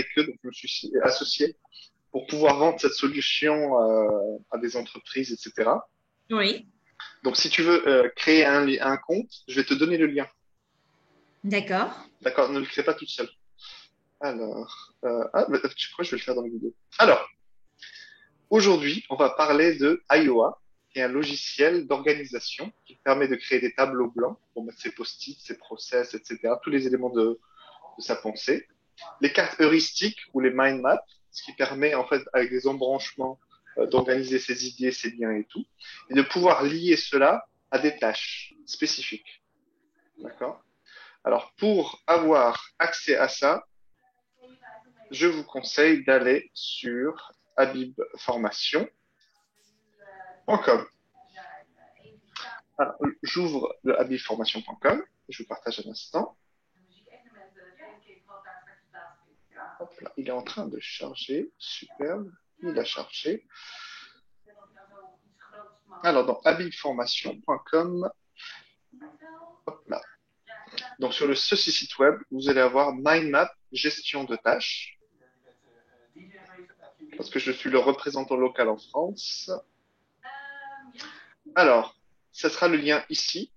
avec eux, donc je me suis associé pour pouvoir vendre cette solution à des entreprises, etc. Oui, Donc, si tu veux créer un compte, je vais te donner le lien. d'accord. D'accord? Ne le crée pas toute seule. Alors, tu crois que je vais le faire dans la vidéo? Alors, aujourd'hui, on va parler de Iowa, qui est un logiciel d'organisation qui permet de créer des tableaux blancs pour mettre ses post-it, ses process, etc., tous les éléments de sa pensée. Les cartes heuristiques ou les mind maps, ce qui permet, en fait, avec des embranchements, d'organiser ses idées, ses liens et tout, et de pouvoir lier cela à des tâches spécifiques. D'accord? Alors, pour avoir accès à ça, je vous conseille d'aller sur habibformation.com. Alors, j'ouvre le habibformation.com, je vous partage un instant. Hop là, il est en train de charger, superbe, il a chargé. Alors, dans habibformation.com, hop là. Donc, sur ce site web, vous allez avoir Mind Map, gestion de tâches, parce que je suis le représentant local en France. Alors, ça sera le lien ici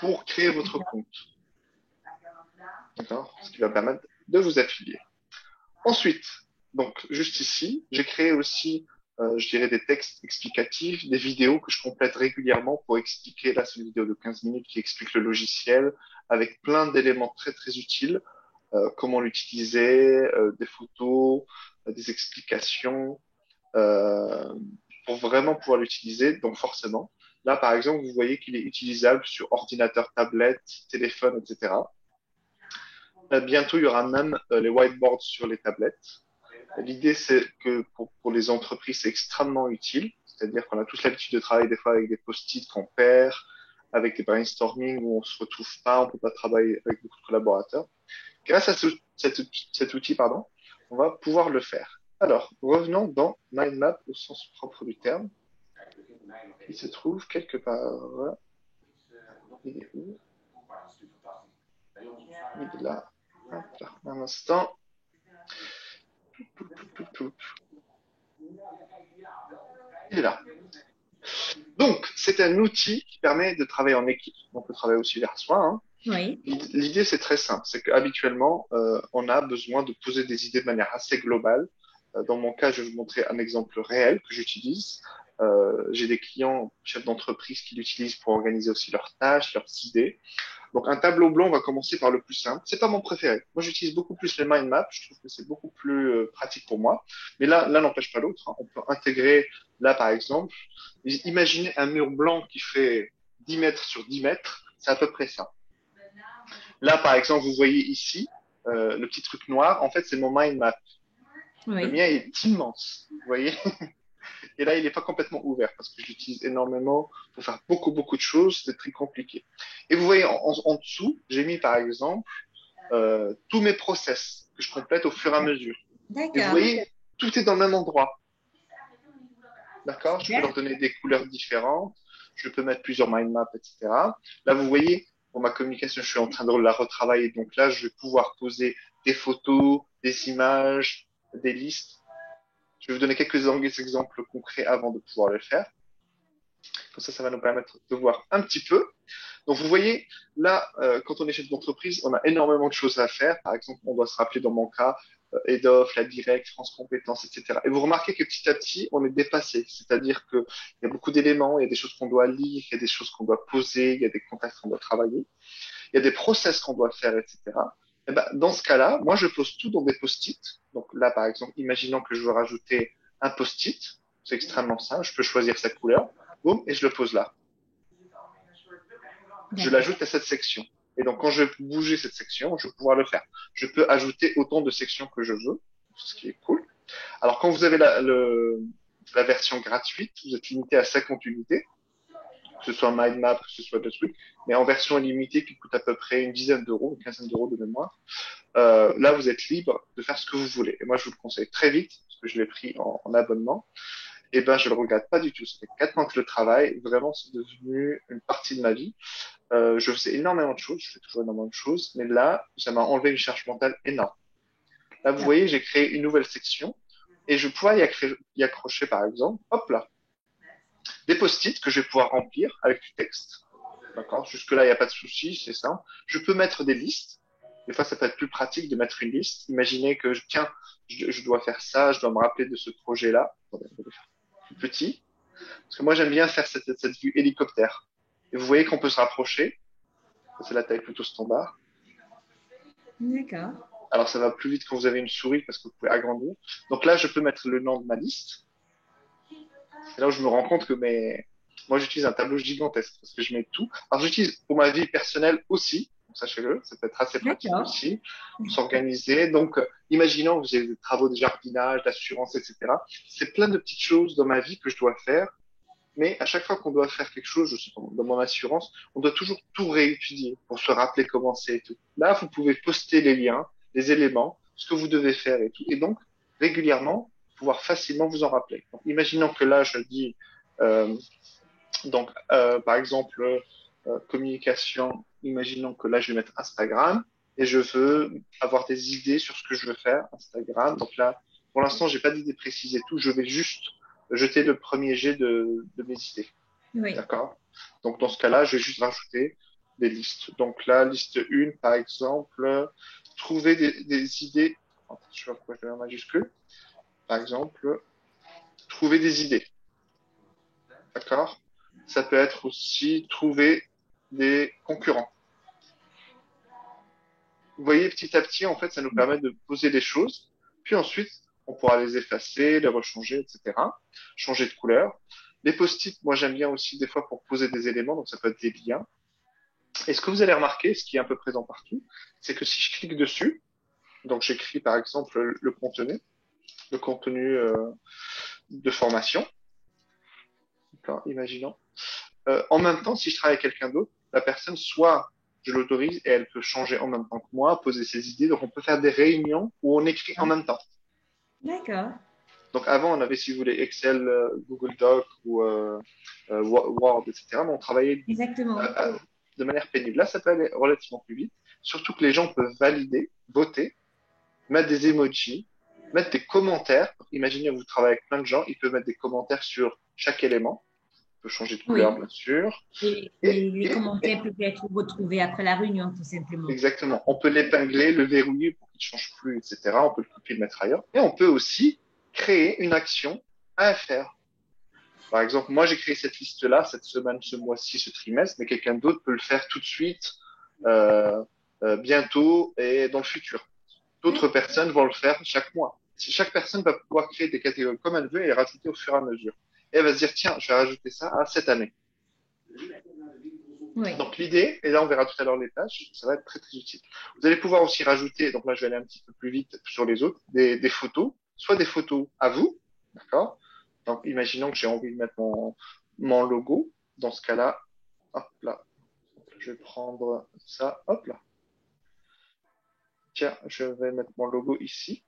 pour créer votre compte. D'accord? Ce qui va permettre de vous affilier. Ensuite, donc juste ici, j'ai créé aussi, je dirais, des textes explicatifs, des vidéos que je complète régulièrement pour expliquer. Là, c'est une vidéo de 15 minutes qui explique le logiciel avec plein d'éléments très très utiles, comment l'utiliser, des photos, des explications, euh, pour vraiment pouvoir l'utiliser. Donc forcément, là, par exemple, vous voyez qu'il est utilisable sur ordinateur, tablette, téléphone, etc. Bientôt, il y aura même les whiteboards sur les tablettes. L'idée, c'est que pour les entreprises, c'est extrêmement utile. C'est-à-dire qu'on a tous l'habitude de travailler des fois avec des post-it qu'on perd, avec des brainstorming où on se retrouve pas, on peut pas travailler avec beaucoup de collaborateurs. Grâce à cet outil, pardon, on va pouvoir le faire. Alors, revenons dans MindMap au sens propre du terme. Il se trouve quelque part. Il est où? Il est là. Hop là. Un instant. Il est là. Donc, c'est un outil qui permet de travailler en équipe. On peut travailler aussi vers soi, hein. Oui, L'idée, c'est très simple. C'est qu'habituellement, on a besoin de poser des idées de manière assez globale. Dans mon cas, je vais vous montrer un exemple réel que j'utilise. J'ai des clients, chefs d'entreprise, qui l'utilisent pour organiser aussi leurs tâches, leurs idées. Donc, un tableau blanc, on va commencer par le plus simple. C'est pas mon préféré. Moi, j'utilise beaucoup plus les mind maps. Je trouve que c'est beaucoup plus pratique pour moi. Mais là n'empêche pas l'autre, hein. On peut intégrer, là, par exemple, imaginez un mur blanc qui fait 10 mètres sur 10 mètres. C'est à peu près ça. Là, par exemple, vous voyez ici, le petit truc noir. En fait, c'est mon mind map. Le oui. mien est immense. Vous voyez? Et là, il n'est pas complètement ouvert parce que je l'utilise énormément pour faire beaucoup de choses. C'est très compliqué. Et vous voyez, en dessous, j'ai mis, par exemple, tous mes process que je complète au fur et à mesure. Et vous D'accord. voyez, tout est dans le même endroit. D'accord? Je peux leur Super. donner des couleurs différentes. Je peux mettre plusieurs mind maps, etc. Là, vous voyez, pour ma communication, je suis en train de la retravailler. Donc là, je vais pouvoir poser des photos, des images, des listes. Je vais vous donner quelques exemples concrets avant de pouvoir le faire. Comme ça va nous permettre de voir un petit peu. Donc, vous voyez, là, quand on est chef d'entreprise, on a énormément de choses à faire. Par exemple, on doit se rappeler, dans mon cas, EDOF, la Direct, France Compétences, etc. Et vous remarquez que petit à petit, on est dépassé. C'est-à-dire qu'il y a beaucoup d'éléments, il y a des choses qu'on doit lire, il y a des choses qu'on doit poser, il y a des contacts qu'on doit travailler, il y a des process qu'on doit faire, etc. Et ben, dans ce cas-là, moi, je pose tout dans des post-it. Donc là, par exemple, imaginons que je veux rajouter un post-it. C'est extrêmement simple. Je peux choisir sa couleur. Boum, et je le pose là. Je D'accord. l'ajoute à cette section. Et donc, quand je vais bouger cette section, je vais pouvoir le faire. Je peux ajouter autant de sections que je veux, ce qui est cool. Alors, quand vous avez la version gratuite, vous êtes limité à 50 unités, que ce soit MindMap, que ce soit d'autres trucs, mais en version illimitée qui coûte à peu près une dizaine d'euros, une quinzaine d'euros de mémoire, là, vous êtes libre de faire ce que vous voulez. Et moi, je vous le conseille très vite, parce que je l'ai pris en abonnement. Et ben, je le regrette pas du tout. Ça fait 4 ans que je le travaille. Vraiment, c'est devenu une partie de ma vie. Je faisais énormément de choses, je fais toujours énormément de choses, mais là, ça m'a enlevé une charge mentale énorme. Là, vous voyez, j'ai créé une nouvelle section et je pourrais y accrocher, par exemple, hop là, des post-it que je vais pouvoir remplir avec du texte. D'accord? Jusque-là, il n'y a pas de souci, c'est simple. Je peux mettre des listes. Des fois, ça peut être plus pratique de mettre une liste. Imaginez que, tiens, je dois faire ça, je dois me rappeler de ce projet-là. Attendez, on va le faire plus petit. Parce que moi, j'aime bien faire cette vue hélicoptère. Et vous voyez qu'on peut se rapprocher. C'est la taille plutôt standard. D'accord. Alors, ça va plus vite quand vous avez une souris parce que vous pouvez agrandir. Donc là, je peux mettre le nom de ma liste. C'est là où je me rends compte que moi, j'utilise un tableau gigantesque parce que je mets tout. Alors, j'utilise pour ma vie personnelle aussi. Donc, sachez-le, ça peut être assez pratique D'accord. aussi pour s'organiser. Donc, imaginons que j'ai des travaux de jardinage, d'assurance, etc. C'est plein de petites choses dans ma vie que je dois faire. Mais à chaque fois qu'on doit faire quelque chose, je sais pas, dans mon assurance, on doit toujours tout réétudier pour se rappeler comment c'est et tout. Là, vous pouvez poster les liens, les éléments, ce que vous devez faire et tout. Et donc, régulièrement, pouvoir facilement vous en rappeler. Donc, imaginons que là, je dis, euh, par exemple, communication, imaginons que là, je vais mettre Instagram et je veux avoir des idées sur ce que je veux faire, Instagram. Donc là, pour l'instant, j'ai pas d'idée précise et tout. Je vais juste jeter le premier jet de mes idées. Oui. D'accord? Donc, dans ce cas-là, je vais juste rajouter des listes. Donc là, liste 1, par exemple, trouver des idées. Attends, je sais pas pourquoi je mets en majuscule. Par exemple, trouver des idées. D'accord? Ça peut être aussi trouver des concurrents. Vous voyez, petit à petit, en fait, ça nous permet de poser des choses. Puis ensuite, on pourra les effacer, les rechanger, etc. Changer de couleur. Les post-it, moi, j'aime bien aussi des fois pour poser des éléments. Donc, ça peut être des liens. Et ce que vous allez remarquer, ce qui est un peu présent partout, c'est que si je clique dessus, donc j'écris par exemple le contenu de formation, imaginons. En même temps, si je travaille avec quelqu'un d'autre, la personne, soit je l'autorise et elle peut changer en même temps que moi, poser ses idées. Donc, on peut faire des réunions où on écrit en même temps. D'accord. Donc, avant, on avait, si vous voulez, Excel, Google Doc ou Word, etc. Mais on travaillait Exactement. de manière pénible. Là, ça peut aller relativement plus vite. Surtout que les gens peuvent valider, voter, mettre des emojis, mettre des commentaires. Imaginez, vous travaillez avec plein de gens, ils peuvent mettre des commentaires sur chaque élément. On peut changer de couleur, Oui. bien sûr. Et les commentaires peuvent être retrouvés après la réunion, tout simplement. Exactement. On peut l'épingler, le verrouiller pour qu'il ne change plus, etc. On peut le couper, le mettre ailleurs. Et on peut aussi créer une action à faire. Par exemple, moi, j'ai créé cette liste-là, cette semaine, ce mois-ci, ce trimestre, mais quelqu'un d'autre peut le faire tout de suite, euh, bientôt et dans le futur. D'autres personnes vont le faire chaque mois. Chaque personne va pouvoir créer des catégories comme elle veut et les rajouter au fur et à mesure. Et elle va se dire, tiens, je vais rajouter ça à cette année. Oui. Donc l'idée, et là on verra tout à l'heure les tâches, ça va être très très utile. Vous allez pouvoir aussi rajouter, donc là je vais aller un petit peu plus vite sur les autres, des photos, soit des photos à vous, d'accord? Donc imaginons que j'ai envie de mettre mon logo, dans ce cas-là, hop là, je vais prendre ça, hop là. Tiens, je vais mettre mon logo ici.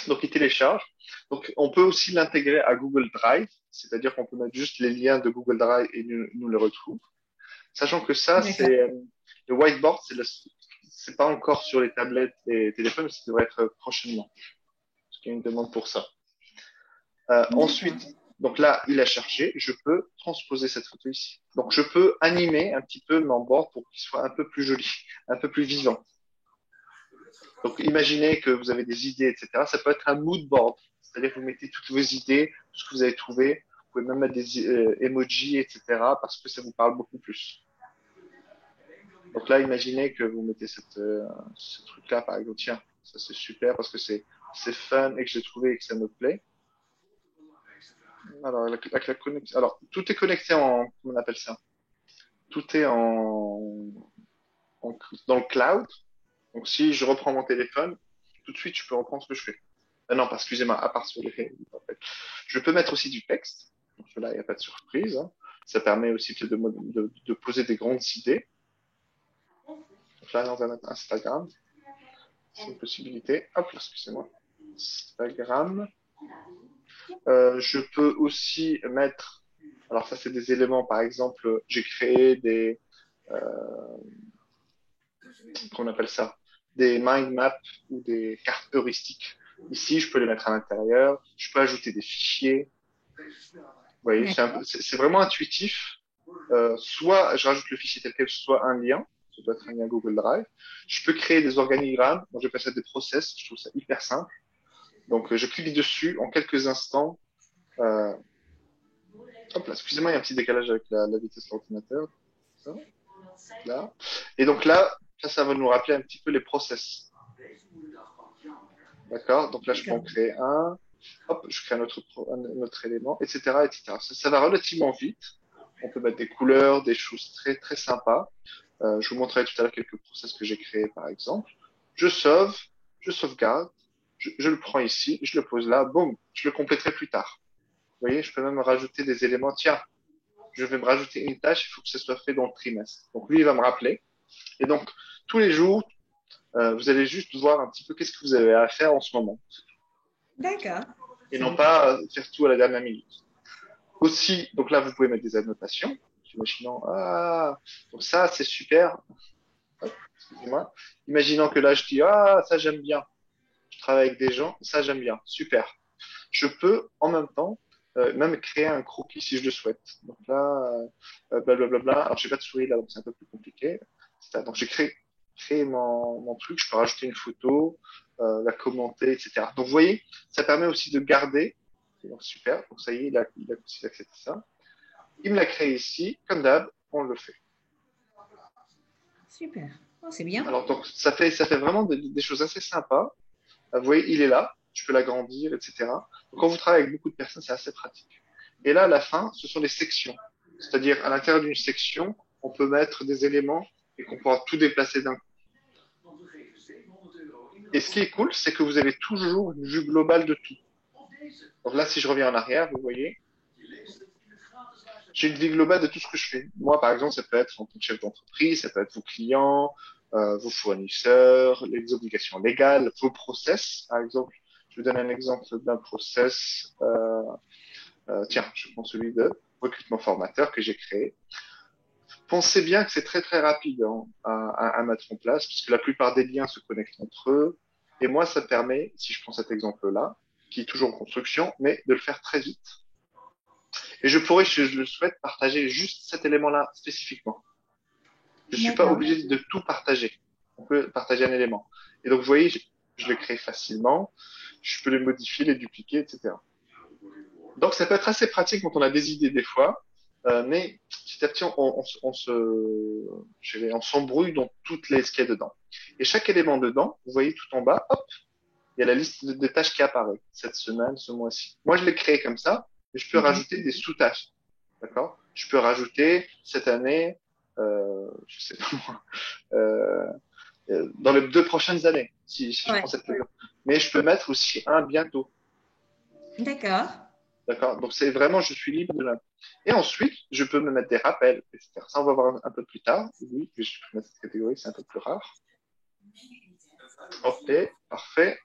Donc il télécharge. Donc on peut aussi l'intégrer à Google Drive, c'est-à-dire qu'on peut mettre juste les liens de Google Drive et nous les retrouve. Sachant que ça, D'accord. c'est le whiteboard, c'est pas encore sur les tablettes et téléphones, mais ça devrait être prochainement. Parce qu'il y a une demande pour ça. D'accord. Ensuite, donc là, il a cherché, je peux transposer cette photo ici. Donc je peux animer un petit peu mon board pour qu'il soit un peu plus joli, un peu plus vivant. Donc imaginez que vous avez des idées, etc. Ça peut être un mood board, c'est-à-dire que vous mettez toutes vos idées, tout ce que vous avez trouvé. Vous pouvez même mettre des emojis, etc. parce que ça vous parle beaucoup plus. Donc là, imaginez que vous mettez ce truc-là, par exemple, tiens, ça c'est super parce que c'est fun et que j'ai trouvé et que ça me plaît. Alors, alors, tout est connecté comment on appelle ça? Tout est en- dans le cloud. Donc, si je reprends mon téléphone, tout de suite, je peux reprendre ce que je fais. Non, pas, excusez-moi, à part sur les, en fait. Je peux mettre aussi du texte. Donc là, il n'y a pas de surprise, hein. Ça permet aussi de poser des grandes idées. Donc là, on va mettre Instagram. C'est une possibilité. Hop, excusez-moi. Instagram. Je peux aussi mettre, alors ça c'est des éléments, par exemple, j'ai créé des, qu'on appelle ça, des mind maps ou des cartes heuristiques. Ici, je peux les mettre à l'intérieur. Je peux ajouter des fichiers. Vous voyez, c'est vraiment intuitif. Soit je rajoute le fichier tel quel, soit un lien. Ça doit être un lien Google Drive. Je peux créer des organigrammes. Moi, je vais ça des process. Je trouve ça hyper simple. Donc, je clique dessus en quelques instants. Hop là, excusez-moi, il y a un petit décalage avec la vitesse de l'ordinateur. Ça, là. Et donc là, ça va nous rappeler un petit peu les process. D'accord? Donc là, je peux en créer un. Hop, je crée un autre élément, etc., etc. Ça va relativement vite. On peut mettre des couleurs, des choses très, très sympas. Je vous montrerai tout à l'heure quelques process que j'ai créés, par exemple. Je sauve, je sauvegarde, je le prends ici, je le pose là, boum, je le compléterai plus tard. Vous voyez, je peux même rajouter des éléments. Tiens, je vais me rajouter une tâche, il faut que ce soit fait dans le trimestre. Donc lui, il va me rappeler. Et donc, tous les jours, vous allez juste voir un petit peu qu'est-ce que vous avez à faire en ce moment. D'accord. Et non pas faire tout à la dernière minute. Aussi, donc là, vous pouvez mettre des annotations. Imaginons, donc ça, c'est super. Hop, excusez-moi. Imaginons que là, je dis, ça, j'aime bien. Je travaille avec des gens, ça, j'aime bien. Super. Je peux, en même temps, même créer un croquis si je le souhaite. Donc là, blablabla. Alors, j'ai pas de souris là, donc c'est un peu plus compliqué. Donc, j'ai créé mon truc. Je peux rajouter une photo, la commenter, etc. Donc, vous voyez, ça permet aussi de garder. Donc, super. Donc, ça y est, il a accepté ça. Il me l'a créé ici. Comme d'hab, on le fait. Super. Oh, c'est bien. Alors, donc, ça fait vraiment des choses assez sympas. Vous voyez, il est là. Je peux l'agrandir, etc. Donc, quand vous travaillez avec beaucoup de personnes, c'est assez pratique. Et là, à la fin, ce sont des sections. C'est-à-dire, à l'intérieur d'une section, on peut mettre des éléments et qu'on pourra tout déplacer d'un coup. Et ce qui est cool, c'est que vous avez toujours une vue globale de tout. Donc là, si je reviens en arrière, vous voyez, j'ai une vue globale de tout ce que je fais. Moi, par exemple, ça peut être en tant que chef d'entreprise, ça peut être vos clients, vos fournisseurs, les obligations légales, vos process. Par exemple, je vous donne un exemple d'un process. Tiens, je prends celui de recrutement formateur que j'ai créé. Pensez bien que c'est très très rapide à mettre en place, puisque la plupart des liens se connectent entre eux. Et moi, ça permet, si je prends cet exemple-là, qui est toujours en construction, mais de le faire très vite. Et je pourrais, si je le souhaite, partager juste cet élément-là spécifiquement. Je suis pas obligé de tout partager. On peut partager un élément. Et donc, vous voyez, je le crée facilement. Je peux les modifier, les dupliquer, etc. Donc, ça peut être assez pratique quand on a des idées des fois. Mais petit à petit, on s'embrouille dans toutes les ce qu'il y a dedans. Et chaque élément dedans, vous voyez tout en bas, hop, il y a la liste des tâches qui apparaît cette semaine, ce mois-ci. Moi, je l'ai créé comme ça, et je peux rajouter des sous-tâches. D'accord? Je peux rajouter cette année, je sais pas moi, dans les 2 prochaines années, si je prends cette période. Mais je peux mettre aussi un bientôt. D'accord. D'accord? Donc, c'est vraiment, je suis libre de là. Et ensuite, je peux me mettre des rappels, etc. Ça, on va voir un peu plus tard. Oui, je peux mettre cette catégorie, c'est un peu plus rare. Ok, parfait.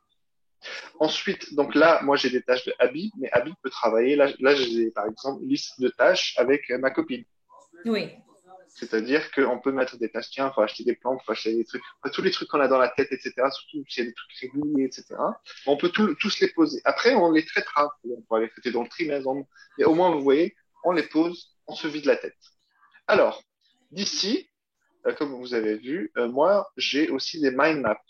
Ensuite, donc là, moi, j'ai des tâches de Habib, mais Habib peut travailler. Là j'ai, par exemple, une liste de tâches avec ma copine. Oui. C'est-à-dire qu'on peut mettre des tâches, tiens, faut acheter des plantes, faut acheter des trucs, enfin, tous les trucs qu'on a dans la tête, etc. Surtout s'il y a des trucs réguliers, etc. On peut tous les poser. Après, on les traitera. On pourra les traiter dans le trimestre. Mais au moins, vous voyez, on les pose, on se vide la tête. Alors, d'ici, comme vous avez vu, moi, j'ai aussi des mind maps.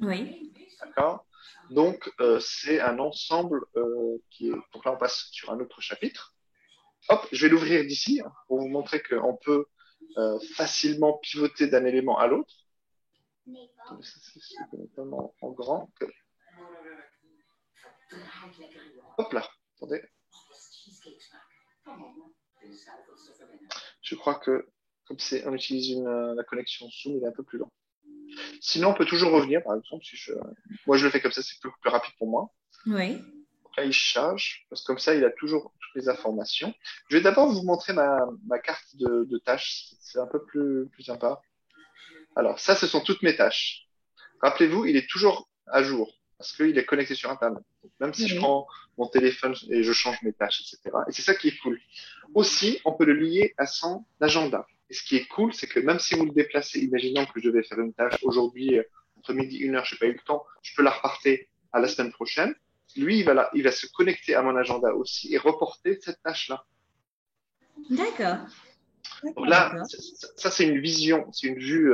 Oui. D'accord? Donc, c'est un ensemble qui est. Donc là, on passe sur un autre chapitre. Hop, je vais l'ouvrir d'ici pour vous montrer qu'on peut facilement pivoter d'un élément à l'autre. C'est tellement en grand que... Hop là, attendez. Je crois que comme on utilise la connexion Zoom, il est un peu plus lent. Sinon, on peut toujours revenir, par exemple. Moi, je le fais comme ça, c'est plus rapide pour moi. Oui. Donc là, il charge, parce que comme ça, il a toujours toutes les informations. Je vais d'abord vous montrer ma carte de tâches. C'est un peu plus sympa. Alors, ça, ce sont toutes mes tâches. Rappelez-vous, il est toujours à jour, parce qu'il est connecté sur Internet. Donc, même si je prends mon téléphone et je change mes tâches, etc. Et c'est ça qui est cool. Aussi, on peut le lier à son agenda. Et ce qui est cool, c'est que même si vous le déplacez, imaginons que je vais faire une tâche aujourd'hui, entre midi et 1 heure, je n'ai pas eu le temps, je peux la reporter à la semaine prochaine. Lui, il va se connecter à mon agenda aussi et reporter cette tâche-là. D'accord. Donc D'accord, là, d'accord. ça c'est une vision, c'est une vue,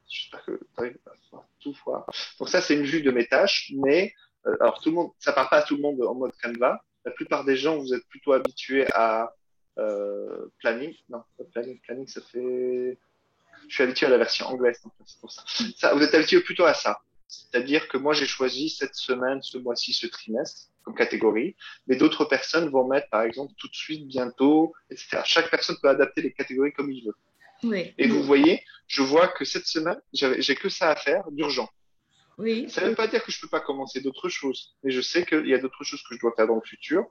j'espère que tu arrives à tout voir. Donc ça, c'est une vue de mes tâches, mais alors tout le monde, ça part pas à tout le monde en mode Canva. La plupart des gens, vous êtes plutôt habitués à planning. Non, pas planning, planning, ça fait. Je suis habitué à la version anglaise, donc c'est pour ça. Ça, vous êtes habitué plutôt à ça. C'est-à-dire que moi, j'ai choisi cette semaine, ce mois-ci, ce trimestre comme catégorie, mais d'autres personnes vont mettre, par exemple, tout de suite, bientôt, etc. Chaque personne peut adapter les catégories comme il veut. Oui, Et vous voyez, je vois que cette semaine, j'ai que ça à faire d'urgent. oui, Ça ne veut pas dire que je peux pas commencer d'autres choses, mais je sais qu'il y a d'autres choses que je dois faire dans le futur.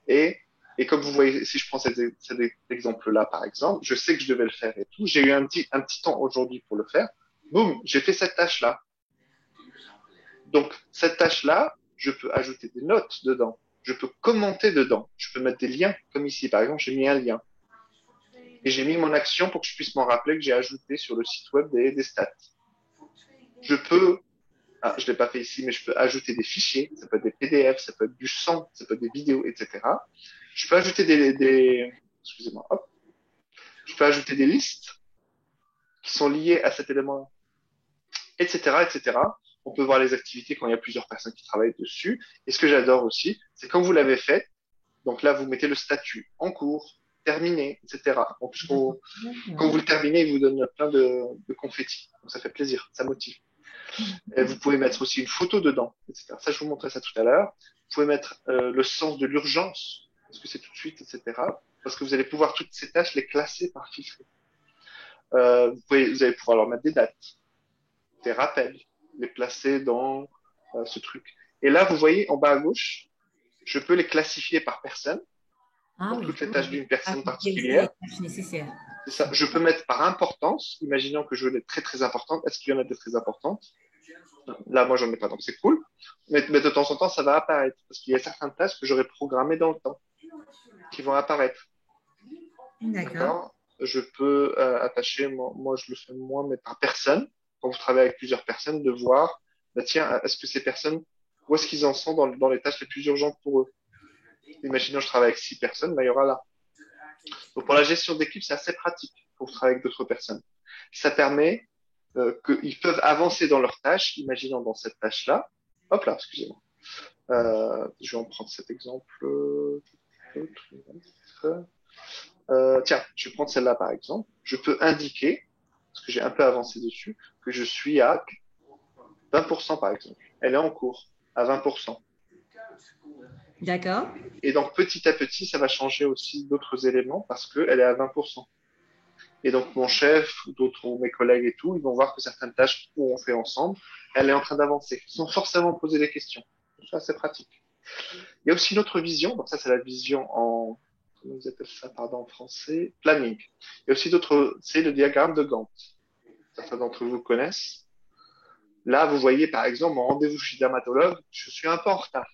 Et, et comme vous voyez, si je prends cet exemple-là, par exemple, je sais que je devais le faire et tout. J'ai eu un petit temps aujourd'hui pour le faire. Boum, j'ai fait cette tâche-là. Donc, cette tâche-là, je peux ajouter des notes dedans. Je peux commenter dedans. Je peux mettre des liens, comme ici. Par exemple, j'ai mis un lien. Et j'ai mis mon action pour que je puisse m'en rappeler que j'ai ajouté sur le site web des stats. Je peux, je l'ai pas fait ici, mais je peux ajouter des fichiers. Ça peut être des PDF, ça peut être du son, ça peut être des vidéos, etc. Je peux ajouter excusez-moi, hop. Je peux ajouter des listes qui sont liées à cet élément-là, etc., etc. On peut voir les activités quand il y a plusieurs personnes qui travaillent dessus. Et ce que j'adore aussi, c'est quand vous l'avez fait, donc là, vous mettez le statut en cours, terminé, etc. En plus, quand vous le terminez, il vous donne plein de confettis. Donc ça fait plaisir, ça motive. Et vous pouvez mettre aussi une photo dedans, etc. Ça, je vous montrerai ça tout à l'heure. Vous pouvez mettre le sens de l'urgence, parce que c'est tout de suite, etc. Parce que vous allez pouvoir toutes ces tâches les classer par filtre. Vous allez pouvoir leur mettre des dates, des rappels, les placer dans ce truc. Et là, vous voyez en bas à gauche, je peux les classifier par personne, ah donc oui, toutes les tâches oui. d'une personne Ajouter les particulière. tâches nécessaires. C'est ça. Je peux mettre par importance, imaginons que je veux des très très importantes. Est-ce qu'il y en a des très importantes? Là, moi, j'en ai pas, donc c'est cool. Mais de temps en temps, ça va apparaître, parce qu'il y a certaines tâches que j'aurais programmées dans le temps, qui vont apparaître. D'accord. D'accord? Je peux attacher, moi, je le fais moi, mais par personne, quand vous travaillez avec plusieurs personnes, de voir, bah, tiens, est-ce que ces personnes, où est-ce qu'ils en sont dans les tâches les plus urgentes pour eux? Imaginons, je travaille avec 6 personnes, bah, il y aura là. Donc, pour la gestion d'équipe, c'est assez pratique pour travailler avec d'autres personnes. Ça permet qu'ils peuvent avancer dans leurs tâches, imaginons dans cette tâche-là. Hop là, excusez-moi. Je vais en prendre cet exemple. Tiens, je vais prendre celle-là par exemple. Je peux indiquer, parce que j'ai un peu avancé dessus, que je suis à 20% par exemple. Elle est en cours à 20%. D'accord. Et donc petit à petit, ça va changer aussi d'autres éléments parce qu'elle est à 20%. Et donc mon chef ou d'autres ou mes collègues et tout, ils vont voir que certaines tâches qu'on fait ensemble, elle est en train d'avancer, sans forcément poser des questions. Ça, c'est pratique. Il y a aussi une autre vision, donc ça c'est la vision en, comment ils appellent ça, pardon, en français, planning. Il y a aussi d'autres, c'est le diagramme de Gantt. Certains d'entre vous connaissent. Là, vous voyez par exemple mon rendez-vous chez le dermatologue, je suis un peu en retard.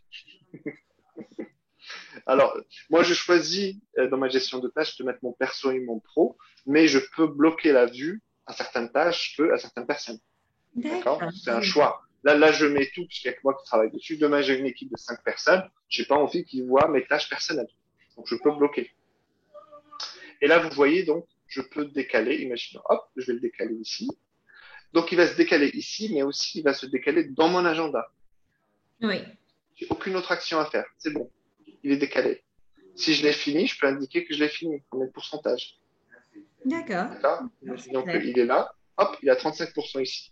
Alors, moi je choisis dans ma gestion de tâches de mettre mon perso et mon pro, mais je peux bloquer la vue à certaines tâches que à certaines personnes. D'accord? D'accord. C'est un choix. Là, je mets tout, puisqu'il n'y a que moi qui travaille dessus. Demain, j'ai une équipe de 5 personnes. J'ai pas envie qu'ils voient mes tâches personnelles. Donc, je peux bloquer. Et là, vous voyez, donc, je peux décaler. Imaginons, hop, je vais le décaler ici. Donc, il va se décaler ici, mais aussi, il va se décaler dans mon agenda. Oui. J'ai aucune autre action à faire. C'est bon. Il est décalé. Si je l'ai fini, je peux indiquer que je l'ai fini. Combien de pourcentage? D'accord. D'accord? C'est Imaginons clair. qu'il est là. Hop, il est à 35% ici.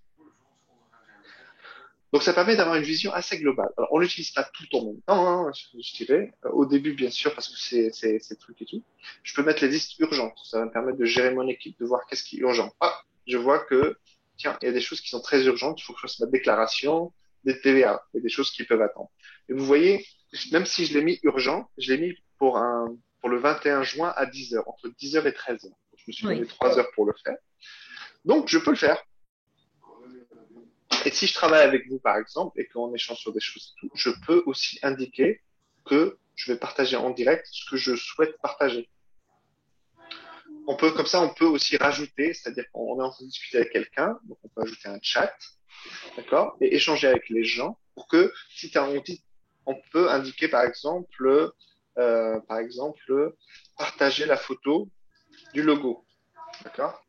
Donc ça permet d'avoir une vision assez globale. Alors on l'utilise pas tout le temps en même temps, hein, je dirais. Au début bien sûr parce que c'est truc et tout. Je peux mettre les listes urgentes. Ça va me permettre de gérer mon équipe, de voir qu'est-ce qui est urgent. Ah, je vois que tiens, il y a des choses qui sont très urgentes. Il faut que je fasse ma déclaration des TVA. Il y a des choses qui peuvent attendre. Et vous voyez, même si je l'ai mis urgent, je l'ai mis pour le 21 juin à 10 heures, entre 10 heures et 13 heures. Je me suis donné Oui. 3 heures pour le faire. Donc je peux le faire. Et si je travaille avec vous, par exemple, et qu'on échange sur des choses et tout, je peux aussi indiquer que je vais partager en direct ce que je souhaite partager. comme ça, on peut aussi rajouter, c'est-à-dire qu'on est en train de discuter avec quelqu'un, donc on peut ajouter un chat, d'accord, et échanger avec les gens pour que si tu as on peut indiquer par exemple, partager la photo du logo, d'accord.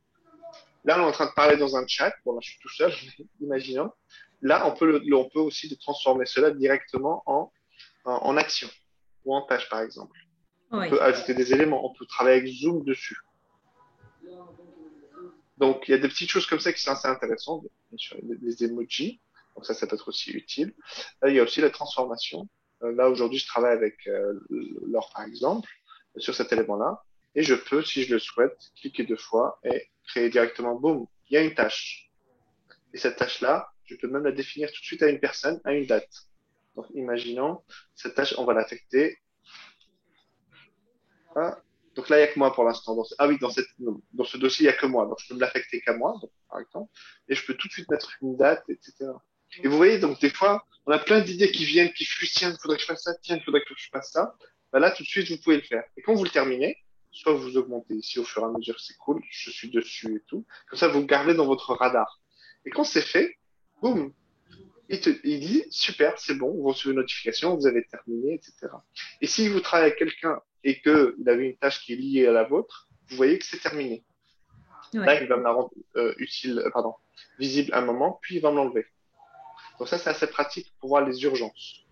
Là, on est en train de parler dans un chat. Bon, là, je suis tout seul, imaginons. Là, on peut aussi transformer cela directement en action ou en tâche, par exemple. On Oui. peut ajouter des éléments, on peut travailler avec Zoom dessus. Donc, il y a des petites choses comme ça qui sont assez intéressantes. Bien sûr, les emojis. Donc, ça peut être aussi utile. Là, il y a aussi la transformation. Là, aujourd'hui, je travaille avec Laure, par exemple, sur cet élément-là. Et je peux, si je le souhaite, cliquer 2 fois et créer directement, boum, il y a une tâche. Et cette tâche-là, je peux même la définir tout de suite à une personne, à une date. Donc, imaginons, cette tâche, on va l'affecter à... Donc là, il n'y a que moi pour l'instant. Ah oui, dans ce dossier, il n'y a que moi. Donc, je peux me l'affecter qu'à moi, donc, par exemple. Et je peux tout de suite mettre une date, etc. Et vous voyez, donc des fois, on a plein d'idées qui viennent, qui fuient, tiens, il faudrait que je fasse ça, tiens, il faudrait que je fasse ça. Ben là, tout de suite, vous pouvez le faire. Et quand vous le terminez, soit vous augmentez ici au fur et à mesure, c'est cool, je suis dessus et tout. Comme ça, vous le gardez dans votre radar. Et quand c'est fait, boum, il dit, super, c'est bon, vous recevez une notification, vous avez terminé, etc. Et si vous travaillez avec quelqu'un et qu'il avait une tâche qui est liée à la vôtre, vous voyez que c'est terminé. Oui. Là, il va me la rendre visible un moment, puis il va me l'enlever. Donc ça, c'est assez pratique pour voir les urgences.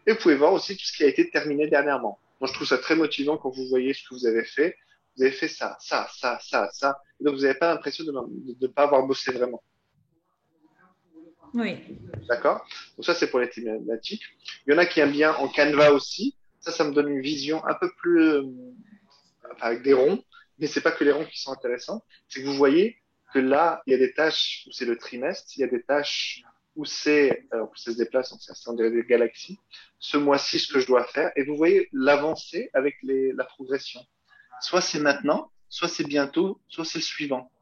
Et vous pouvez voir aussi tout ce qui a été terminé dernièrement. Moi, je trouve ça très motivant quand vous voyez ce que vous avez fait. Vous avez fait ça, ça, ça, ça, ça. Et donc, vous n'avez pas l'impression de ne pas avoir bossé vraiment. Oui. D'accord? Donc ça, c'est pour les thématiques. Il y en a qui aiment bien en Canva aussi. Ça me donne une vision un peu plus avec des ronds. Mais c'est pas que les ronds qui sont intéressants. C'est que vous voyez que là, il y a des tâches où c'est le trimestre, il y a des tâches où ça se déplace, on dirait des galaxies. Ce mois-ci, ce que je dois faire. Et vous voyez l'avancée avec la progression. Soit c'est maintenant, soit c'est bientôt, soit c'est le suivant.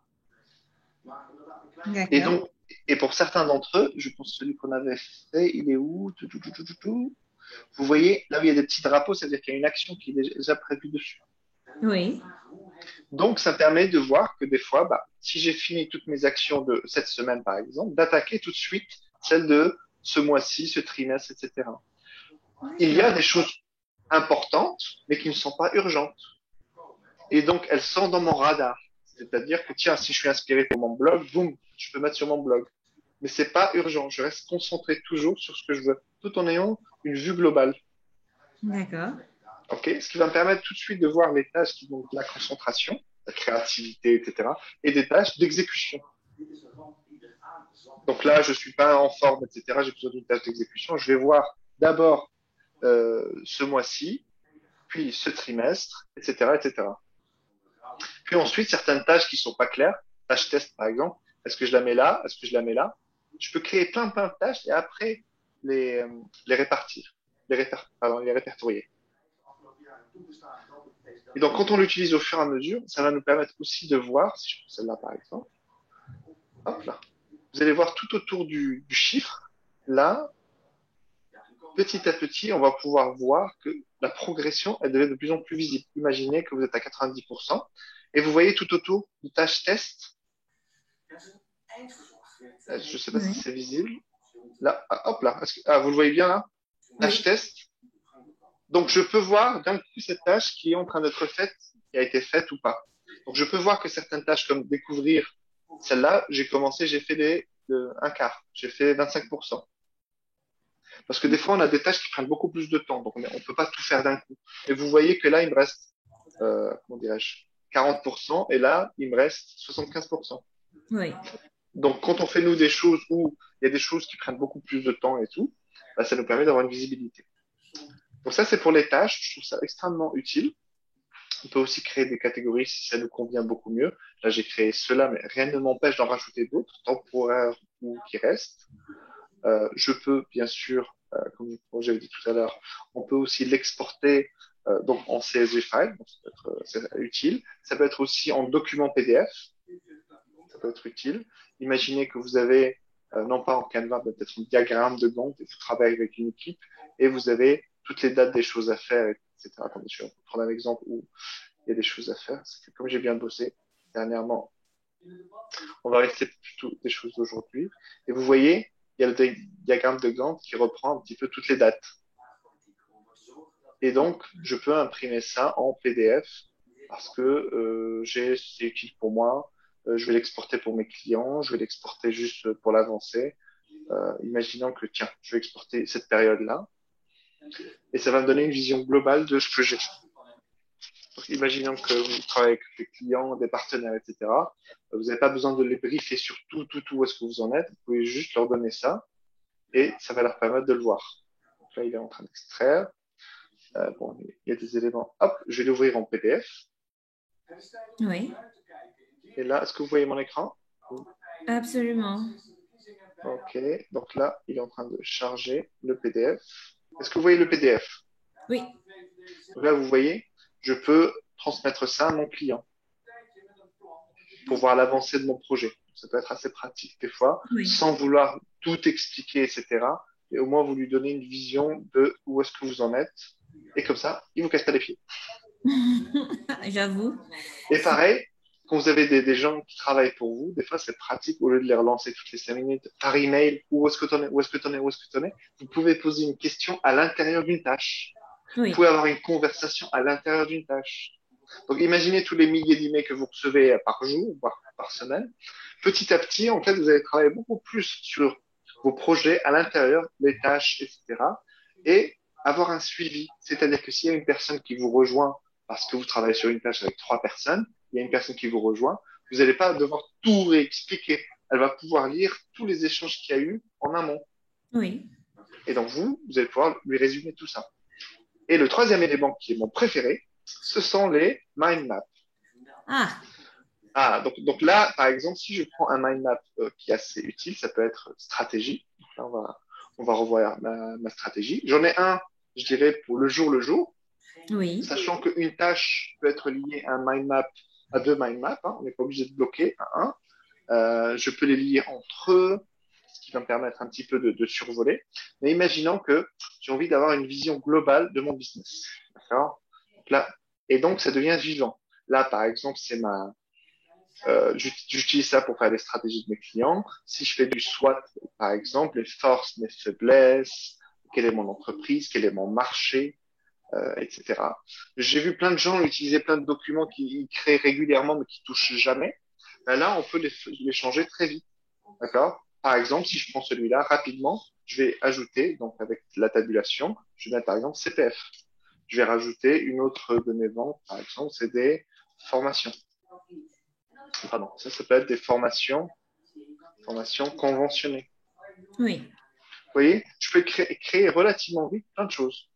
Et D'accord. donc, et pour certains d'entre eux, je pense que celui qu'on avait fait, il est où? Tout. Vous voyez, là où il y a des petits drapeaux, c'est-à-dire qu'il y a une action qui est déjà prévue dessus. Oui. Donc, ça permet de voir que des fois, bah, si j'ai fini toutes mes actions de cette semaine, par exemple, d'attaquer tout de suite celles de ce mois-ci, ce trimestre, etc. Il y a D'accord. des choses importantes, mais qui ne sont pas urgentes. Et donc, elles sont dans mon radar. C'est-à-dire que, tiens, si je suis inspiré pour mon blog, boum, je peux mettre sur mon blog. Mais c'est pas urgent. Je reste concentré toujours sur ce que je veux, tout en ayant une vue globale. D'accord. Ok, ce qui va me permettre tout de suite de voir les tâches qui vont de la concentration, la créativité, etc., et des tâches d'exécution. Donc là, je suis pas en forme, etc. J'ai besoin d'une tâche d'exécution. Je vais voir d'abord ce mois-ci, puis ce trimestre, etc., etc. Puis ensuite, certaines tâches qui sont pas claires, tâche test par exemple, est-ce que je la mets là, est-ce que je la mets là? Je peux créer plein de tâches et après les, les répartir, les répertorier. Et donc, quand on l'utilise au fur et à mesure, ça va nous permettre aussi de voir, si je prends celle-là par exemple, hop là, vous allez voir tout autour du chiffre, là, petit à petit, on va pouvoir voir que la progression, elle devient de plus en plus visible. Imaginez que vous êtes à 90% et vous voyez tout autour de tâches test. Je ne sais pas si Oui. c'est visible. Là, hop là. Vous le voyez bien là? Tâche Oui. test. Donc, je peux voir d'un coup cette tâche qui est en train d'être faite, qui a été faite ou pas. Donc, je peux voir que certaines tâches comme découvrir celle-là, j'ai fait un quart. J'ai fait 25%. Parce que des fois, on a des tâches qui prennent beaucoup plus de temps. Donc, on ne peut pas tout faire d'un coup. Et vous voyez que là, il me reste, comment dirais-je, 40%. Et là, il me reste 75%. Oui. Donc, quand on fait, nous, des choses où il y a des choses qui prennent beaucoup plus de temps et tout, bah, ça nous permet d'avoir une visibilité. Donc, ça, c'est pour les tâches. Je trouve ça extrêmement utile. On peut aussi créer des catégories si ça nous convient beaucoup mieux. Là, j'ai créé cela, mais rien ne m'empêche d'en rajouter d'autres, temporaires ou qui restent. Je peux, bien sûr, comme j'avais dit tout à l'heure, on peut aussi l'exporter donc en CSV file, donc ça peut être utile. Ça peut être aussi en document PDF, ça peut être utile. Imaginez que vous avez, non pas en Canva, mais peut-être un diagramme de Gantt et vous travaillez avec une équipe et vous avez toutes les dates des choses à faire, etc. Attendez, je vais prendre un exemple où il y a des choses à faire. C'est que comme j'ai bien bossé dernièrement, on va rester plutôt des choses d'aujourd'hui. Et vous voyez, il y a le diagramme de Gantt qui reprend un petit peu toutes les dates. Et donc, je peux imprimer ça en PDF parce que c'est utile pour moi. Je vais l'exporter pour mes clients, je vais l'exporter juste pour l'avancer. Imaginons que, tiens, je vais exporter cette période-là et ça va me donner une vision globale de ce que j'ai. Donc, imaginons que vous travaillez avec des clients, des partenaires, etc. Vous n'avez pas besoin de les briefer sur tout où est-ce que vous en êtes. Vous pouvez juste leur donner ça et ça va leur permettre de le voir. Donc là, il est en train d'extraire. Bon, il y a des éléments. Hop, je vais l'ouvrir en PDF. Oui, Et là, est-ce que vous voyez mon écran? absolument. Ok, donc là, il est en train de charger le PDF. Est-ce que vous voyez le PDF? Oui, Donc là, vous voyez, je peux transmettre ça à mon client pour voir l'avancée de mon projet. Ça peut être assez pratique des fois, oui. sans vouloir tout expliquer, etc. Et au moins, vous lui donnez une vision de où est-ce que vous en êtes. Et comme ça, il vous casse pas les pieds. J'avoue. Et pareil, quand vous avez des gens qui travaillent pour vous, des fois, c'est pratique, au lieu de les relancer toutes les 5 minutes par email, où est-ce que t'en es, où est-ce que t'en es, où est-ce que t'en es, vous pouvez poser une question à l'intérieur d'une tâche. Vous Oui. pouvez avoir une conversation à l'intérieur d'une tâche. Donc, imaginez tous les milliers d'emails que vous recevez par jour, voire par semaine. Petit à petit, en fait, vous allez travailler beaucoup plus sur vos projets à l'intérieur, les tâches, etc. Et avoir un suivi. C'est-à-dire que s'il y a une personne qui vous rejoint parce que vous travaillez sur une tâche avec 3 personnes, il y a une personne qui vous rejoint, vous n'allez pas devoir tout réexpliquer. Elle va pouvoir lire tous les échanges qu'il y a eu en amont. Oui. Et donc vous allez pouvoir lui résumer tout ça. Et le troisième élément qui est mon préféré, ce sont les mind maps. Ah, Ah, donc là, par exemple, si je prends un mind map qui est assez utile, ça peut être stratégie. Donc là, on va revoir ma stratégie. J'en ai un, je dirais, pour le jour, oui. sachant qu'une tâche peut être liée à un mind map, à 2 mind maps. Hein, on n'est pas obligé de bloquer à un. Je peux les lier entre eux, ce qui va me permettre un petit peu de survoler. Mais imaginons que j'ai envie d'avoir une vision globale de mon business. D'accord? Donc là, et donc, ça devient vivant. Là, par exemple, j'utilise ça pour faire des stratégies de mes clients. Si je fais du SWOT, par exemple, les forces, mes faiblesses, quelle est mon entreprise, quel est mon marché, etc. J'ai vu plein de gens utiliser plein de documents qu'ils créent régulièrement mais qui touchent jamais. Ben là, on peut les changer très vite. D'accord? Par exemple, si je prends celui-là rapidement, je vais ajouter, donc avec la tabulation, je vais mettre par exemple CPF. Je vais rajouter une autre de mes ventes, par exemple, c'est des formations. Pardon, ça peut être des formations conventionnées. Oui. Vous voyez, je peux créer relativement vite plein de choses.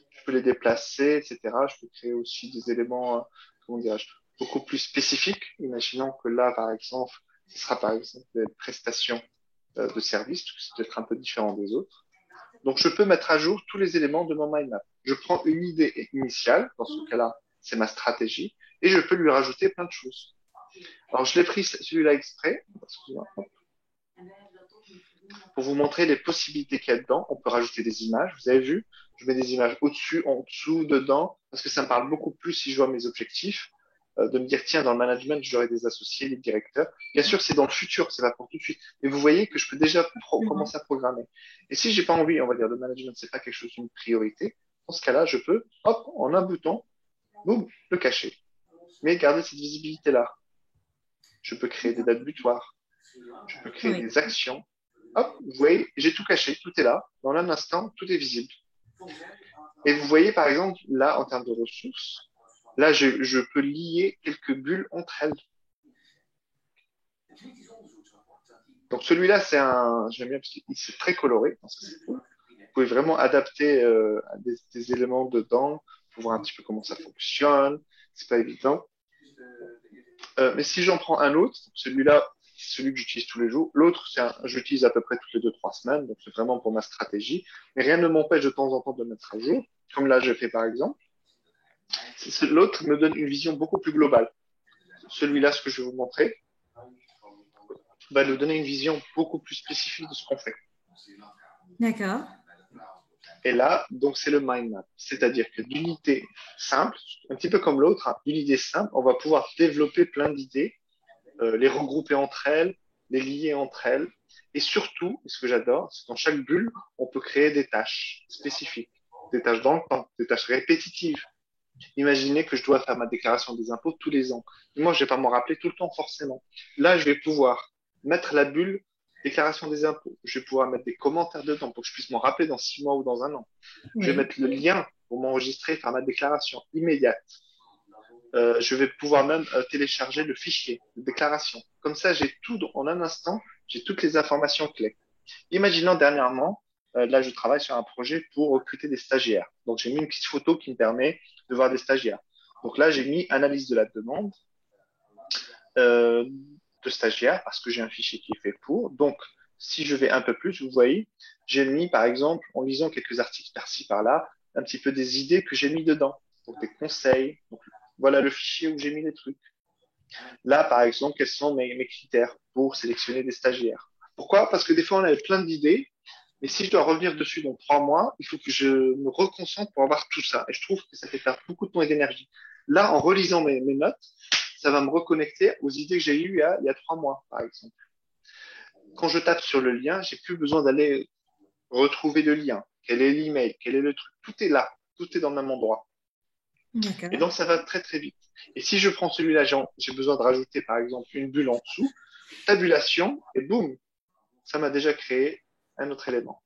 Je peux les déplacer, etc. Je peux créer aussi des éléments, comment dirais-je, beaucoup plus spécifiques. Imaginons que là, par exemple, ce sera par exemple des prestations de services, c'est peut-être un peu différent des autres. Donc, je peux mettre à jour tous les éléments de mon mind map. Je prends une idée initiale, dans ce cas-là, c'est ma stratégie, et je peux lui rajouter plein de choses. Alors, je l'ai pris celui-là exprès, excusez-moi, pour vous montrer les possibilités qu'il y a dedans. On peut rajouter des images, vous avez vu, je mets des images au-dessus, en dessous, dedans, parce que ça me parle beaucoup plus si je vois mes objectifs, de me dire, tiens, dans le management, j'aurai des associés, des directeurs. Bien sûr, c'est dans le futur, c'est pas pour tout de suite. Mais vous voyez que je peux déjà commencer à programmer. Et si j'ai pas envie, on va dire, le management, c'est pas quelque chose d'une priorité, dans ce cas-là, je peux, hop, en un bouton, boum, le cacher. Mais garder cette visibilité-là. Je peux créer des dates butoirs. Je peux créer Oui. des actions. Hop, vous voyez, j'ai tout caché, tout est là. Dans un instant, tout est visible. Et vous voyez, par exemple, là, en termes de ressources, là, je peux lier quelques bulles entre elles. Donc celui-là, j'aime bien parce qu'il c'est très coloré. Donc ça, c'est cool. Vous pouvez vraiment adapter des éléments dedans pour voir un petit peu comment ça fonctionne. C'est pas évident. Mais si j'en prends un autre, celui-là, c'est celui que j'utilise tous les jours. L'autre, j'utilise à peu près toutes les 2, 3 semaines, donc c'est vraiment pour ma stratégie. Mais rien ne m'empêche de temps en temps de le mettre à jour, comme là je fais par exemple. L'autre me donne une vision beaucoup plus globale. Celui-là, ce que je vais vous montrer, va nous donner une vision beaucoup plus spécifique de ce qu'on fait. D'accord. Et là, donc, c'est le mind map. C'est-à-dire que d'unité simple, un petit peu comme l'autre, hein, d'unité simple, on va pouvoir développer plein d'idées, les regrouper entre elles, les lier entre elles. Et surtout, et ce que j'adore, c'est que dans chaque bulle, on peut créer des tâches spécifiques, des tâches dans le temps, des tâches répétitives. Imaginez que je dois faire ma déclaration des impôts tous les ans. Moi, je vais pas m'en rappeler tout le temps forcément. Là, je vais pouvoir mettre la bulle déclaration des impôts. Je vais pouvoir mettre des commentaires dedans pour que je puisse m'en rappeler dans 6 mois ou dans un an. Je vais Oui. mettre le lien pour m'enregistrer, faire ma déclaration immédiate. Je vais pouvoir même télécharger le fichier de déclaration. Comme ça, j'ai tout en un instant, j'ai toutes les informations clés. Imaginons dernièrement, là, je travaille sur un projet pour recruter des stagiaires. Donc, j'ai mis une petite photo qui me permet de voir des stagiaires. Donc là, j'ai mis analyse de la demande euh, de stagiaires parce que j'ai un fichier qui est fait pour. Donc, si je vais un peu plus, vous voyez, j'ai mis, par exemple, en lisant quelques articles par-ci, par-là, un petit peu des idées que j'ai mis dedans. Donc, des conseils. Donc, voilà le fichier où j'ai mis les trucs. Là, par exemple, quels sont mes critères pour sélectionner des stagiaires? Pourquoi? Parce que des fois, on a plein d'idées, mais si je dois revenir dessus dans 3 mois, il faut que je me reconcentre pour avoir tout ça. Et je trouve que ça fait perdre beaucoup de temps et d'énergie. Là, en relisant mes notes, ça va me reconnecter aux idées que j'ai eues il y a 3 mois, par exemple. Quand je tape sur le lien, j'ai plus besoin d'aller retrouver le lien. Quel est l'email? Quel est le truc? Tout est là. Tout est dans le même endroit. Et D'accord. donc, ça va très, très vite. Et si je prends celui-là, j'ai besoin de rajouter, par exemple, une bulle en dessous, tabulation, et boum, ça m'a déjà créé un autre élément.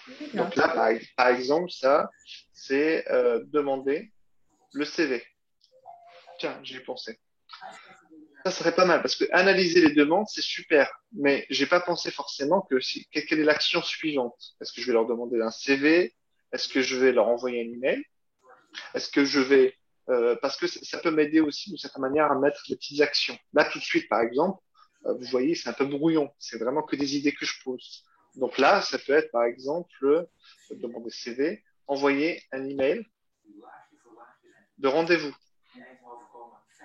D'accord. Donc là, par exemple, ça, c'est demander le CV. Tiens, j'y ai pensé. Ça serait pas mal parce que analyser les demandes, c'est super, mais j'ai pas pensé forcément que quelle est l'action suivante. Est-ce que je vais leur demander un CV? Est-ce que je vais leur envoyer un email? Est-ce que je vais parce que ça peut m'aider aussi d'une certaine manière à mettre des petites actions. Là, tout de suite, par exemple, vous voyez, c'est un peu brouillon. C'est vraiment que des idées que je pose. Donc là, ça peut être, par exemple, demander CV, envoyer un email de rendez-vous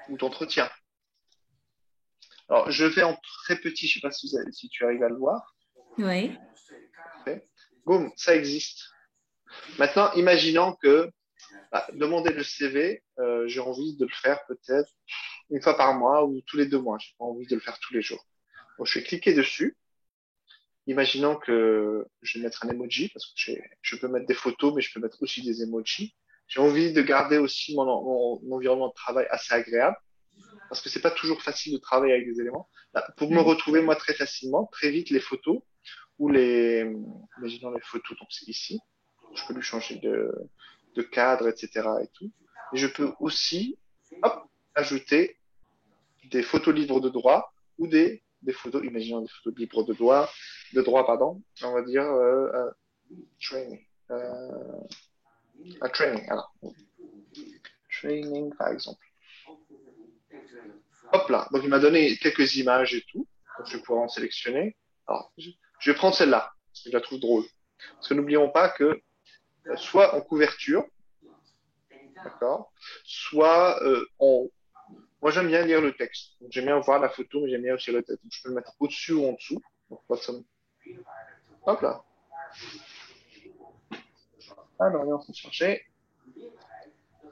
ou d'entretien. Alors, je fais en très petit, je sais pas si tu arrives à le voir. Oui. Parfait. Boum, ça existe. Maintenant, imaginons que demander le CV, j'ai envie de le faire peut-être une fois par mois ou tous les 2 mois. J'ai pas envie de le faire tous les jours. Donc, je vais cliquer dessus. Imaginons que je vais mettre un emoji parce que je peux mettre des photos, mais je peux mettre aussi des emojis. J'ai envie de garder aussi mon environnement de travail assez agréable parce que c'est pas toujours facile de travailler avec des éléments. Là, pour me Oui. retrouver moi très facilement, très vite les photos ou imaginons les photos, donc c'est ici. Je peux lui changer de cadre, etc. et tout. Et je peux aussi, hop, ajouter des photos libres de droit ou des photos, imaginons des photos libres de droit, pardon, on va dire training, un training, alors, training par exemple. Hop là, donc il m'a donné quelques images et tout, donc je vais pouvoir en sélectionner. Alors, je vais prendre celle-là, parce que je la trouve drôle. Parce que n'oublions pas que soit en couverture, d'accord, soit moi, j'aime bien lire le texte. Donc, j'aime bien voir la photo, mais j'aime bien aussi le texte. Donc, je peux le mettre au-dessus ou en dessous. Donc, hop là. Alors, on est en train de chercher.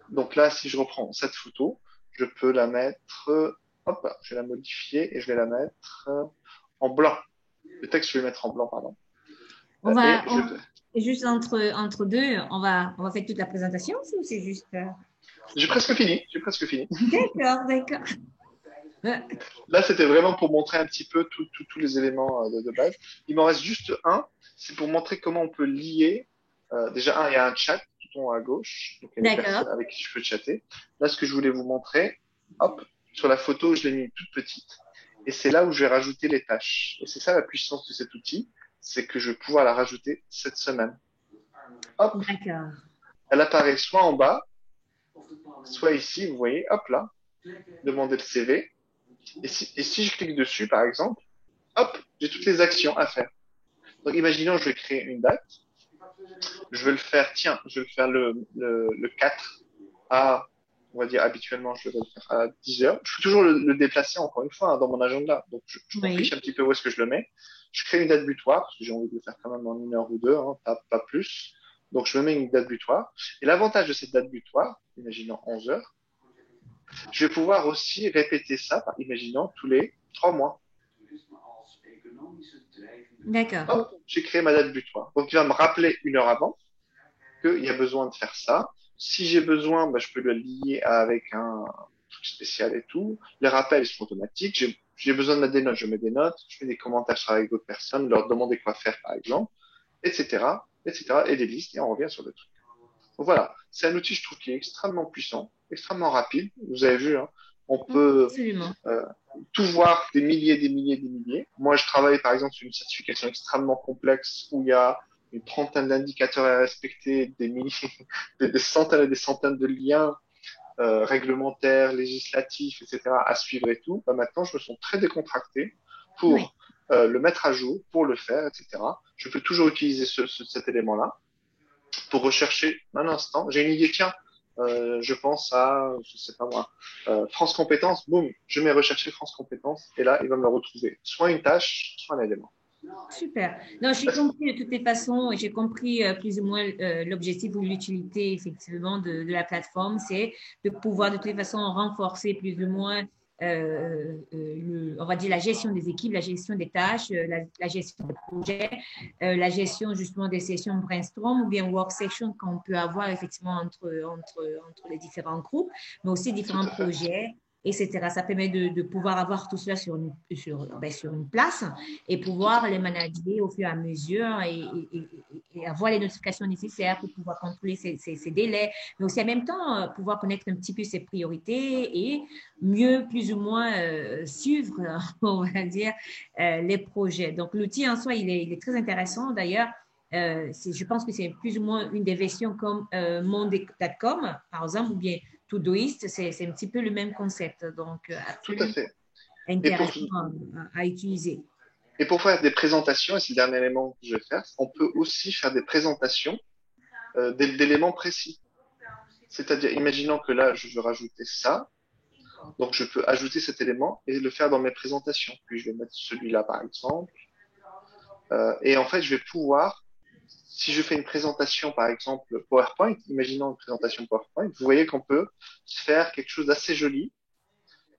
Donc là, si je reprends cette photo, je peux la mettre, hop là, je vais la modifier et je vais la mettre en blanc. Le texte, je vais le mettre en blanc, pardon. On Et va, je, juste entre deux, on va faire toute la présentation ou c'est juste. j'ai presque fini. J'ai presque fini. D'accord, d'accord. Là, c'était vraiment pour montrer un petit peu tous les éléments de base. Il m'en reste juste un. C'est pour montrer comment on peut lier. Déjà, il y a un chat tout en haut à gauche. Donc, il y a des D'accord. personnes avec qui je peux chatter. Là, ce que je voulais vous montrer, hop, sur la photo, je l'ai mis toute petite. Et c'est là où je vais rajouter les tâches. Et c'est ça la puissance de cet outil. C'est que je vais pouvoir la rajouter cette semaine. Hop, D'accord. elle apparaît soit en bas, soit ici, vous voyez, hop là, demander le CV. Et si je clique dessus, par exemple, hop, j'ai toutes les actions à faire. Donc, imaginons, je vais créer une date. Je vais le faire, tiens, je vais le faire le 4 à, on va dire, habituellement, je vais le faire à 10 heures. Je peux toujours le déplacer encore une fois hein, dans mon agenda. Donc, je m'en fiche Oui. un petit peu où est-ce que je le mets. je crée une date butoir, parce que j'ai envie de le faire quand même en 1 heure ou 2, hein, pas plus. Donc, je me mets une date butoir. Et l'avantage de cette date butoir, imaginons 11 heures, je vais pouvoir aussi répéter ça, imaginons, tous les 3 mois. D'accord. Hop, j'ai créé ma date butoir. Donc, il va me rappeler 1 heure avant qu'il y a besoin de faire ça. Si j'ai besoin, bah, je peux le lier avec un truc spécial et tout. Les rappels ils sont automatiques. J'ai besoin de mettre des notes, je mets des notes. Je fais des commentaires, je travaille avec d'autres personnes, leur demander quoi faire, par exemple, etc., etc., et des listes, et on revient sur le truc. Donc voilà, c'est un outil, je trouve, qui est extrêmement puissant, extrêmement rapide. Vous avez vu, hein, on peut Absolument. euh, tout voir des milliers, des milliers, des milliers. Moi, je travaille par exemple sur une certification extrêmement complexe où il y a une trentaine d'indicateurs à respecter, des milliers, des centaines et des centaines de liens réglementaires, législatifs, etc. à suivre et tout. Bah, maintenant, je me sens très décontracté Oui. pour le mettre à jour, pour le faire, etc. Je peux toujours utiliser cet élément-là pour rechercher un instant. J'ai une idée, tiens, je pense à, je sais pas moi, France Compétences, boum, je mets rechercher France Compétences et là, il va me le retrouver. Soit une tâche, soit un élément. Super. Non, j'ai compris de toutes les façons et j'ai compris plus ou moins l'objectif ou l'utilité effectivement de la plateforme, c'est de pouvoir de toutes les façons renforcer plus ou moins, on va dire, la gestion des équipes, la gestion des tâches, la gestion des projets, la gestion justement des sessions brainstorm ou bien work session qu'on peut avoir effectivement entre les différents groupes, mais aussi Tout différents à fait. projets, etc. Ça permet de pouvoir avoir tout cela sur une place et Tout à pouvoir les fait. manager au fur et à mesure et avoir les notifications nécessaires pour pouvoir contrôler ces délais, mais aussi en même temps pouvoir connaître un petit peu ses priorités et mieux, plus ou moins, suivre, on va dire, les projets. Donc, l'outil en soi, il est très intéressant. D'ailleurs, je pense que c'est plus ou moins une des versions comme Monde.com, par exemple, ou bien Todoist, c'est un petit peu le même concept. Donc, Tout à absolument fait. Et pour, intéressant à utiliser. et pour faire des présentations, et c'est le dernier élément que je vais faire, on peut aussi faire des présentations d'éléments précis. C'est-à-dire, imaginons que là, je veux rajouter ça, donc je peux ajouter cet élément et le faire dans mes présentations. Puis je vais mettre celui-là, par exemple. Et en fait, je vais pouvoir, si je fais une présentation, par exemple, PowerPoint, imaginons une présentation PowerPoint, vous voyez qu'on peut faire quelque chose d'assez joli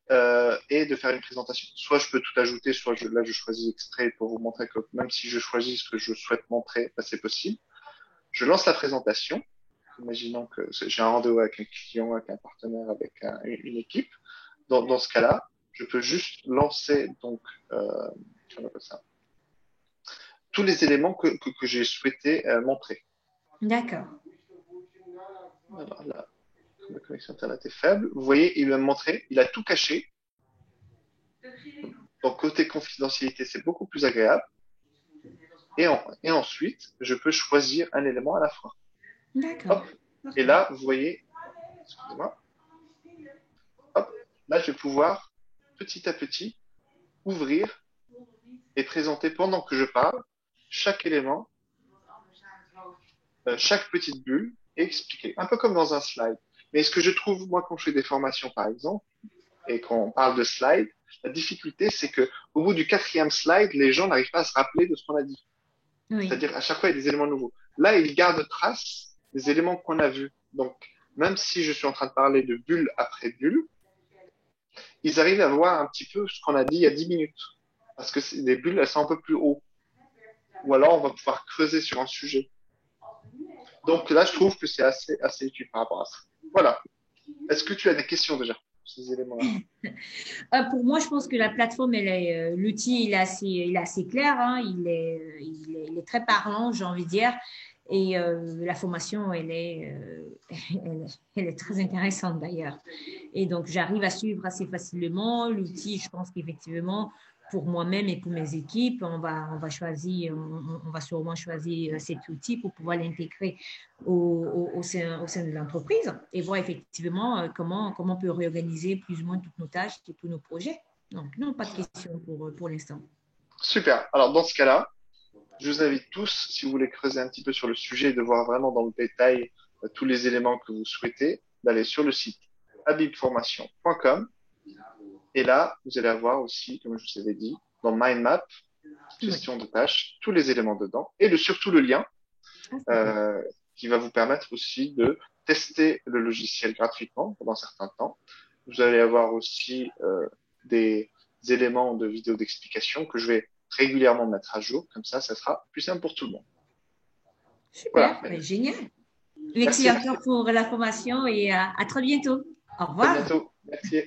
et de faire une présentation. Soit je peux tout ajouter, soit là, je choisis exprès pour vous montrer que même si je choisis ce que je souhaite montrer, bah, c'est possible. Je lance la présentation. Imaginons que j'ai un rendez-vous avec un client, avec un partenaire, avec une équipe. Dans ce cas-là, je peux juste lancer donc on appelle ça, tous les éléments que j'ai souhaité montrer. D'accord. Alors là, la connexion Internet est faible. Vous voyez, il va me montrer, il a tout caché. Donc côté confidentialité, c'est beaucoup plus agréable. Et ensuite, je peux choisir un élément à la fois. D'accord. Hop. Et Parfait. là, vous voyez, excusez-moi, hop, là, je vais pouvoir petit à petit ouvrir et présenter pendant que je parle chaque élément, chaque petite bulle et expliquer. Un peu comme dans un slide. Mais ce que je trouve, moi, quand je fais des formations, par exemple, et qu'on parle de slide, la difficulté, c'est que au bout du quatrième slide, les gens n'arrivent pas à se rappeler de ce qu'on a dit. Oui. C'est-à-dire, à chaque fois, il y a des éléments nouveaux. Là, ils gardent trace des éléments qu'on a vus. Donc, même si je suis en train de parler de bulle après bulle, ils arrivent à voir un petit peu ce qu'on a dit il y a 10 minutes. Parce que les bulles, elles sont un peu plus haut. Ou alors, on va pouvoir creuser sur un sujet. Donc là, je trouve que c'est assez utile par rapport à ça. Voilà. Est-ce que tu as des questions déjà sur ces éléments-là? Pour moi, je pense que la plateforme, l'outil, il est assez clair, hein, il est très parlant, j'ai envie de dire. Et la formation, elle est très intéressante d'ailleurs. Et donc, j'arrive à suivre assez facilement l'outil. Je pense qu'effectivement, pour moi-même et pour mes équipes, on va sûrement choisir cet outil pour pouvoir l'intégrer au sein de l'entreprise et voir effectivement comment on peut réorganiser plus ou moins toutes nos tâches et tous nos projets. Donc, non, pas de questions pour l'instant. Super. Alors, dans ce cas-là, je vous invite tous, si vous voulez creuser un petit peu sur le sujet et de voir vraiment dans le détail tous les éléments que vous souhaitez, d'aller sur le site habibformation.com. Et là, vous allez avoir aussi, comme je vous avais dit, dans Mind Map, gestion de tâches, tous les éléments dedans et surtout le lien qui va vous permettre aussi de tester le logiciel gratuitement pendant un certain temps. Vous allez avoir aussi des éléments de vidéo d'explication que je vais régulièrement mettre à jour. Comme ça sera plus simple pour tout le monde. Super, voilà. Génial. Merci encore pour la formation et à très bientôt. Au revoir. À bientôt. Merci.